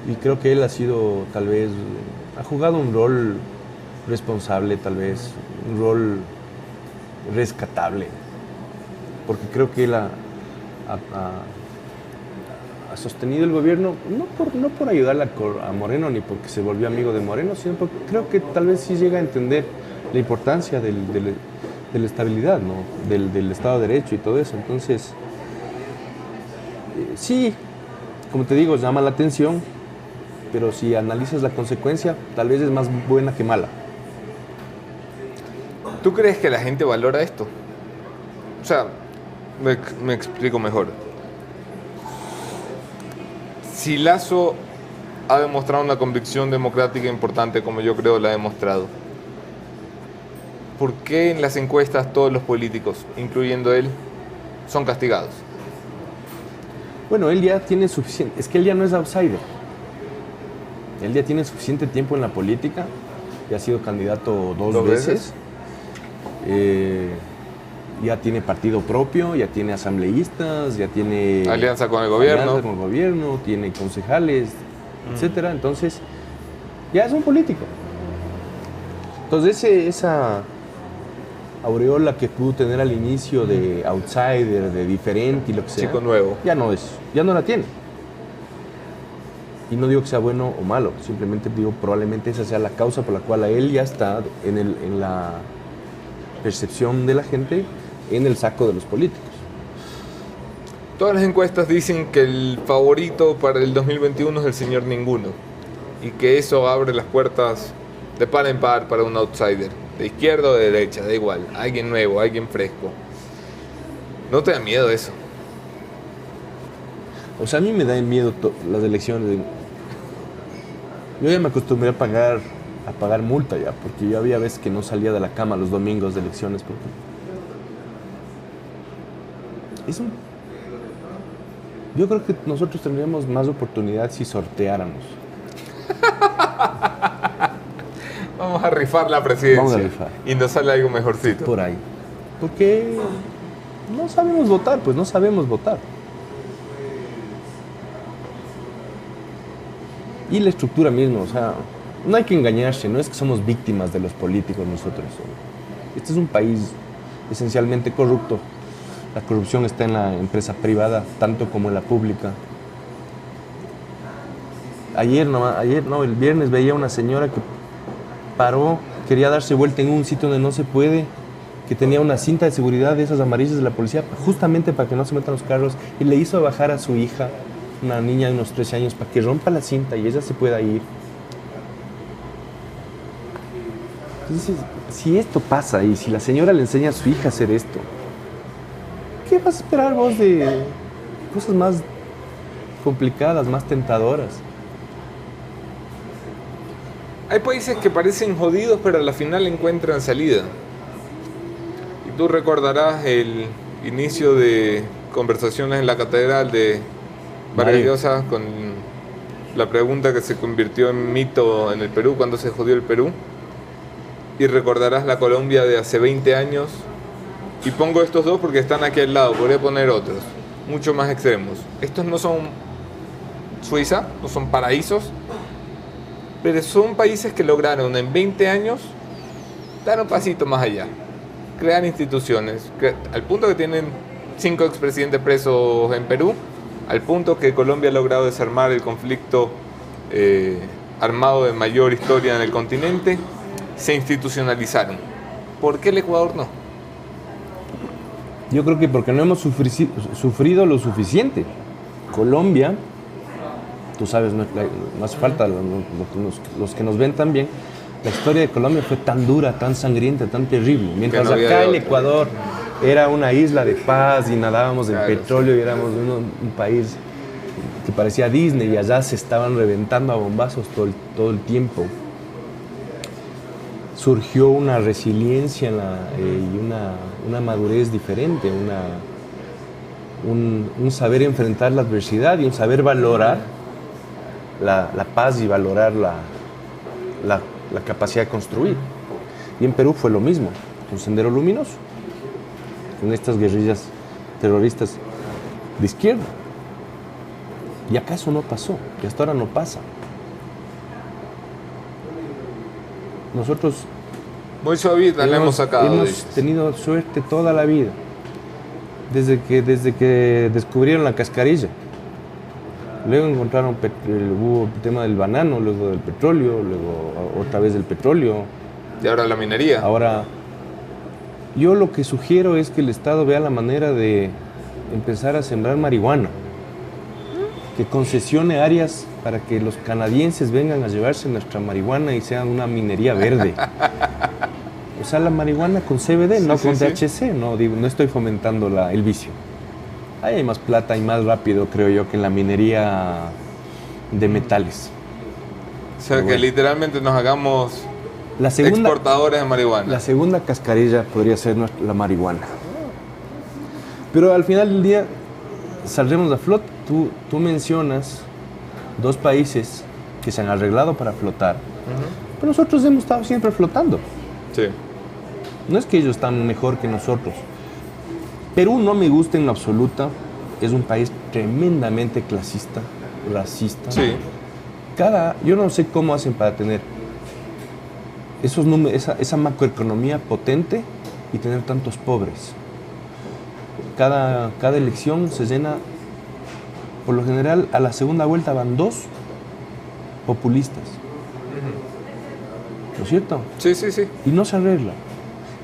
Y creo que él ha sido, tal vez, ha jugado un rol responsable, tal vez, un rol rescatable. Porque creo que él ha sostenido el gobierno, no por ayudarle a Moreno, ni porque se volvió amigo de Moreno, sino porque creo que tal vez sí llega a entender la importancia de la estabilidad, ¿no? Del Estado de Derecho y todo eso. Entonces, sí, como te digo, llama la atención, pero si analizas la consecuencia, tal vez es más buena que mala. ¿Tú crees que la gente valora esto? O sea, me explico mejor. Si Lasso ha demostrado una convicción democrática importante, como yo creo la ha demostrado, ¿por qué en las encuestas todos los políticos, incluyendo él, son castigados? Bueno, él ya tiene suficiente, es que él ya no es outsider. Él ya tiene suficiente tiempo en la política, ya ha sido candidato dos veces. Ya tiene partido propio, ya tiene asambleístas, ya tiene alianza con el gobierno, tiene concejales, etcétera. Entonces, ya es un político. Entonces, esa aureola que pudo tener al inicio de outsider, de diferente y lo que sea, chico nuevo, ya no la tiene. Y no digo que sea bueno o malo, simplemente digo probablemente esa sea la causa por la cual a él ya está en la percepción de la gente, en el saco de los políticos. Todas las encuestas dicen que el favorito para el 2021 es el señor Ninguno y que eso abre las puertas de par en par para un outsider, de izquierda o de derecha, da igual, alguien nuevo, alguien fresco. ¿No te da miedo eso? O sea, a mí me da miedo las elecciones. Yo ya me acostumbré a pagar multa ya, porque yo había veces que no salía de la cama los domingos de elecciones. Porque yo creo que nosotros tendríamos más oportunidad si sorteáramos. Vamos a rifar la presidencia. Vamos a rifar. Y nos sale algo mejorcito. Por ahí. Porque no sabemos votar, pues no sabemos votar. Y la estructura misma, o sea, no hay que engañarse, no es que somos víctimas de los políticos nosotros. Este es un país esencialmente corrupto. La corrupción está en la empresa privada, tanto como en la pública. El viernes veía una señora que paró, quería darse vuelta en un sitio donde no se puede, que tenía una cinta de seguridad de esas amarillas de la policía, justamente para que no se metan los carros, y le hizo bajar a su hija, una niña de unos 13 años, para que rompa la cinta y ella se pueda ir. Entonces, si esto pasa y si la señora le enseña a su hija a hacer esto, ¿qué vas a esperar vos de cosas más complicadas, más tentadoras? Hay países que parecen jodidos, pero a la final encuentran salida. Y tú recordarás el inicio de conversaciones en la catedral de Vargas Llosa con la pregunta que se convirtió en mito en el Perú, cuando se jodió el Perú. Y recordarás la Colombia de hace 20 años. Y pongo estos dos porque están aquí al lado, podría poner otros, mucho más extremos. Estos no son Suiza, no son paraísos, pero son países que lograron en 20 años dar un pasito más allá, crear instituciones, al punto que tienen 5 expresidentes presos en Perú, al punto que Colombia ha logrado desarmar el conflicto armado de mayor historia en el continente, se institucionalizaron. ¿Por qué el Ecuador no? Yo creo que porque no hemos sufrido lo suficiente. Colombia, tú sabes, no hace falta, los que nos ven también, la historia de Colombia fue tan dura, tan sangrienta, tan terrible. Mientras acá el Ecuador era una isla de paz y nadábamos en petróleo y éramos un país que parecía Disney, y allá se estaban reventando a bombazos todo el tiempo. Surgió una resiliencia y una madurez diferente, un saber enfrentar la adversidad y un saber valorar la paz y valorar la capacidad de construir. Y en Perú fue lo mismo, con Sendero Luminoso, con estas guerrillas terroristas. de izquierda. Y acá eso no pasó, y hasta ahora no pasa. Nosotros Muy suavita la hemos sacado. hemos dices. tenido suerte toda la vida. Desde que descubrieron la cascarilla. Luego encontraron, hubo el tema del banano, luego del petróleo, luego otra vez del petróleo. Y ahora la minería. Ahora, yo lo que sugiero es que el Estado vea la manera de empezar a sembrar marihuana. Que concesione áreas para que los canadienses vengan a llevarse nuestra marihuana y sea una minería verde. O sea, la marihuana con CBD, no con THC, no estoy fomentando el vicio. Ahí hay más plata y más rápido, creo yo, que en la minería de metales. O sea, que literalmente nos hagamos La segunda, exportadores de marihuana. la segunda cascarilla podría ser la marihuana. Pero al final del día saldremos a flote. Tú mencionas 2 países que se han arreglado para flotar, pero nosotros hemos estado siempre flotando. Sí. No es que ellos están mejor que nosotros. Perú no me gusta en lo absoluta. Es un país tremendamente clasista, racista. Sí. Yo no sé cómo hacen para tener esos números, esa macroeconomía potente y tener tantos pobres. Cada elección se llena, por lo general, a la segunda vuelta van 2 populistas. ¿No es cierto? Sí, sí, sí. Y no se arregla.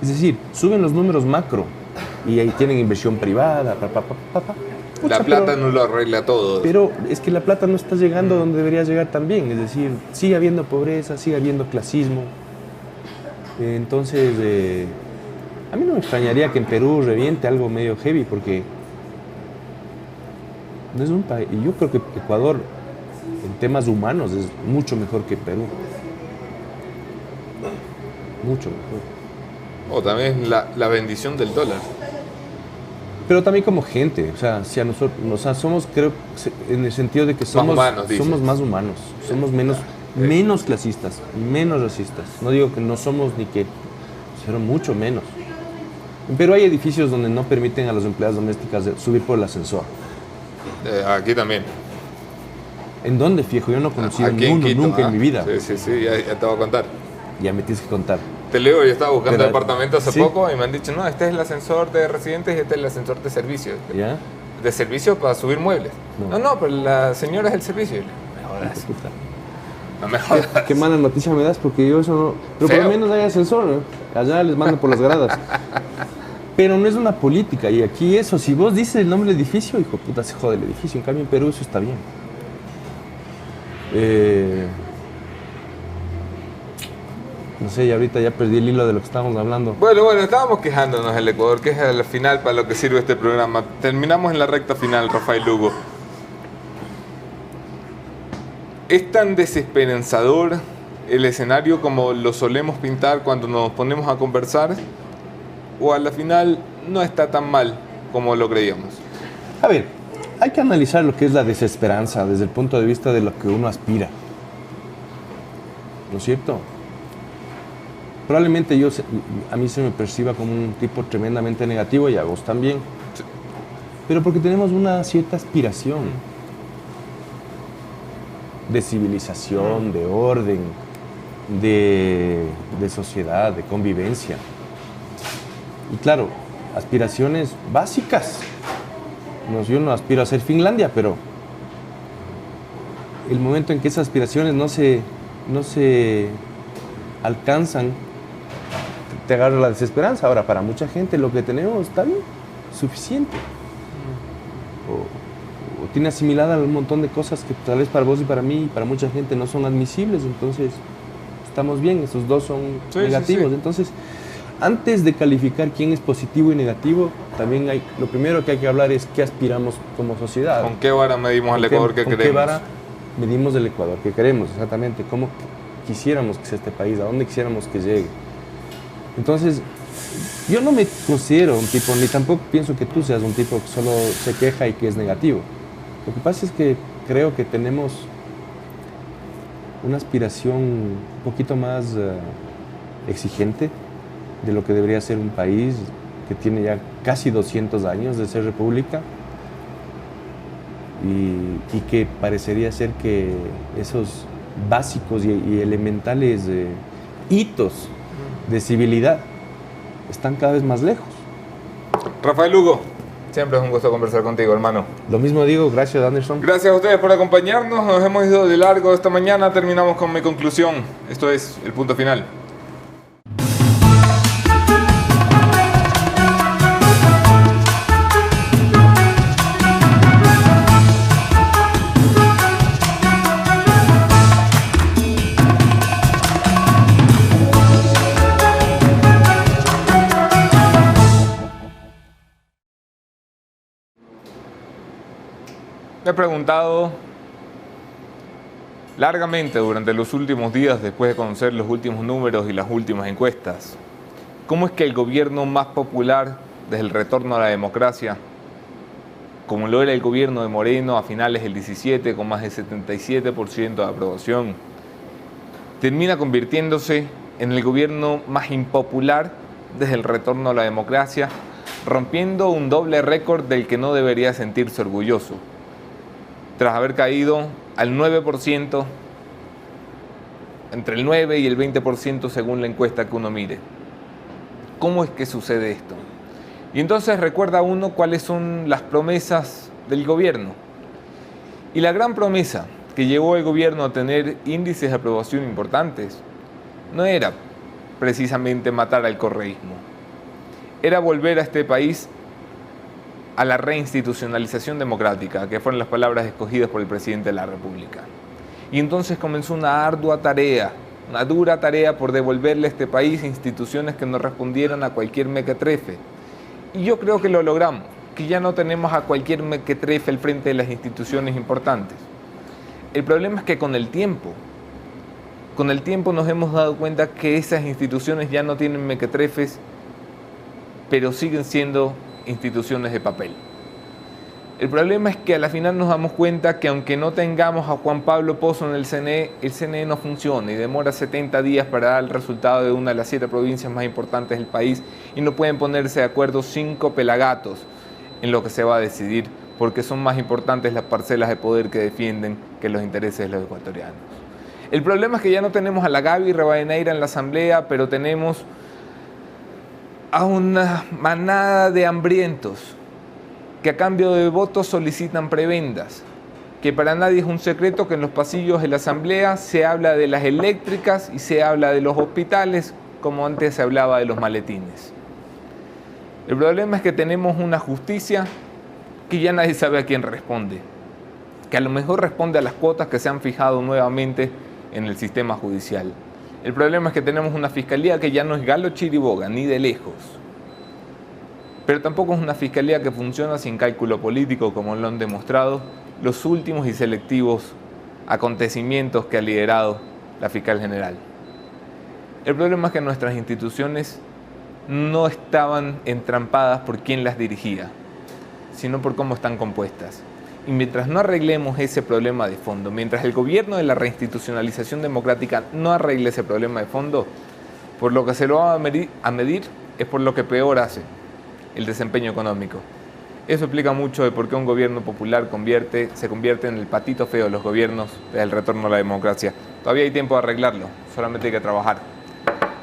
Es decir, suben los números macro y ahí tienen inversión privada, La plata no lo arregla todo. Pero es que la plata no está llegando donde debería llegar también. Es decir, sigue habiendo pobreza, sigue habiendo clasismo. Entonces, a mí no me extrañaría que en Perú reviente algo medio heavy porque no es un país. Y yo creo que Ecuador, en temas humanos, es mucho mejor que Perú. Mucho mejor. O también la bendición del dólar. Pero también como gente, o sea, si a nosotros, o sea, somos, creo, en el sentido de que somos humanos, más humanos, somos menos clasistas, menos racistas. No digo que no somos ni que, pero mucho menos. Pero hay edificios donde no permiten a las empleadas domésticas subir por el ascensor. Aquí también. ¿En dónde, fijo? Yo no he conocido Aquí en Quito, nunca en mi vida. Sí, ya te voy a contar. Ya me tienes que contar. Te leo, yo estaba buscando Pero, departamento hace ¿sí? poco y me han dicho, no, este es el ascensor de residentes y este es el ascensor de servicios. ¿Ya? ¿De servicio para subir muebles? No, pero la señora es el servicio. Me jodas. No me jodas. Qué mala noticia me das porque yo eso no... Pero Feo. por lo menos hay ascensor, ¿no? Allá les mando por las gradas. Pero no es una política y aquí eso, si vos dices el nombre del edificio, hijo de puta, se jode el edificio. En cambio en Perú eso está bien. No sé, y ahorita ya perdí el hilo de lo que estábamos hablando. Bueno, estábamos quejándonos del Ecuador, que es al final para lo que sirve este programa. Terminamos en la recta final, Rafael Lugo. ¿Es tan desesperanzador el escenario como lo solemos pintar cuando nos ponemos a conversar? ¿O a la final no está tan mal como lo creíamos? A ver, hay que analizar lo que es la desesperanza desde el punto de vista de lo que uno aspira. ¿No es cierto? Probablemente a mí se me perciba como un tipo tremendamente negativo y a vos también. Sí. Pero porque tenemos una cierta aspiración de civilización, de orden, de sociedad, de convivencia. Y claro, aspiraciones básicas. Yo no aspiro a ser Finlandia, pero el momento en que esas aspiraciones no se alcanzan, te agarra la desesperanza. Ahora, para mucha gente lo que tenemos está bien, suficiente. O tiene asimilada un montón de cosas que tal vez para vos y para mí y para mucha gente no son admisibles, entonces estamos bien, esos dos son negativos. Sí. Entonces, antes de calificar quién es positivo y negativo, también lo primero que hay que hablar es qué aspiramos como sociedad. ¿Con qué vara medimos al Ecuador que queremos? ¿Con qué vara medimos el Ecuador que queremos? Exactamente, cómo quisiéramos que sea este país, a dónde quisiéramos que llegue. Entonces, yo no me considero un tipo, ni tampoco pienso que tú seas un tipo que solo se queja y que es negativo. Lo que pasa es que creo que tenemos una aspiración un poquito más exigente de lo que debería ser un país que tiene ya casi 200 años de ser república y que parecería ser que esos básicos y elementales hitos de civilidad están cada vez más lejos. Rafael Lugo, siempre es un gusto conversar contigo, hermano. Lo mismo digo, gracias Anderson. Gracias a ustedes por acompañarnos, nos hemos ido de largo esta mañana, terminamos con mi conclusión, esto es el punto final. Me he preguntado largamente durante los últimos días, después de conocer los últimos números y las últimas encuestas, ¿cómo es que el gobierno más popular desde el retorno a la democracia, como lo era el gobierno de Moreno a finales del 17, con más del 77% de aprobación, termina convirtiéndose en el gobierno más impopular desde el retorno a la democracia, rompiendo un doble récord del que no debería sentirse orgulloso? Tras haber caído al 9%, entre el 9 y el 20% según la encuesta que uno mire. ¿Cómo es que sucede esto? Y entonces recuerda uno cuáles son las promesas del gobierno. Y la gran promesa que llevó el gobierno a tener índices de aprobación importantes no era precisamente matar al correísmo, era volver a este país a la reinstitucionalización democrática, que fueron las palabras escogidas por el presidente de la República. Y entonces comenzó una ardua tarea, una dura tarea por devolverle a este país instituciones que no respondieran a cualquier mequetrefe. Y yo creo que lo logramos, que ya no tenemos a cualquier mequetrefe al frente de las instituciones importantes. El problema es que con el tiempo nos hemos dado cuenta que esas instituciones ya no tienen mequetrefes, pero siguen siendo instituciones de papel. El problema es que a la final nos damos cuenta que aunque no tengamos a Juan Pablo Pozo en el CNE no funciona y demora 70 días para dar el resultado de una de las 7 provincias más importantes del país y no pueden ponerse de acuerdo 5 pelagatos en lo que se va a decidir, porque son más importantes las parcelas de poder que defienden que los intereses de los ecuatorianos. El problema es que ya no tenemos a la Gaby Rivadeneira en la asamblea, pero tenemos a una manada de hambrientos que a cambio de votos solicitan prebendas, que para nadie es un secreto que en los pasillos de la asamblea se habla de las eléctricas y se habla de los hospitales como antes se hablaba de los maletines. El problema es que tenemos una justicia que ya nadie sabe a quién responde, que a lo mejor responde a las cuotas que se han fijado nuevamente en el sistema judicial. El problema es que tenemos una fiscalía que ya no es Galo Chiriboga, ni de lejos. Pero tampoco es una fiscalía que funciona sin cálculo político, como lo han demostrado los últimos y selectivos acontecimientos que ha liderado la fiscal general. El problema es que nuestras instituciones no estaban entrampadas por quien las dirigía, sino por cómo están compuestas. Y mientras no arreglemos ese problema de fondo, mientras el gobierno de la reinstitucionalización democrática no arregle ese problema de fondo, por lo que se lo va a medir es por lo que peor hace, el desempeño económico. Eso explica mucho de por qué un gobierno popular se convierte en el patito feo de los gobiernos desde el retorno a la democracia. Todavía hay tiempo de arreglarlo, solamente hay que trabajar.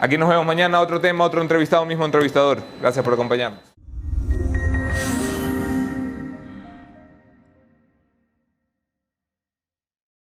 Aquí nos vemos mañana, otro tema, otro entrevistado, mismo entrevistador. Gracias por acompañarnos.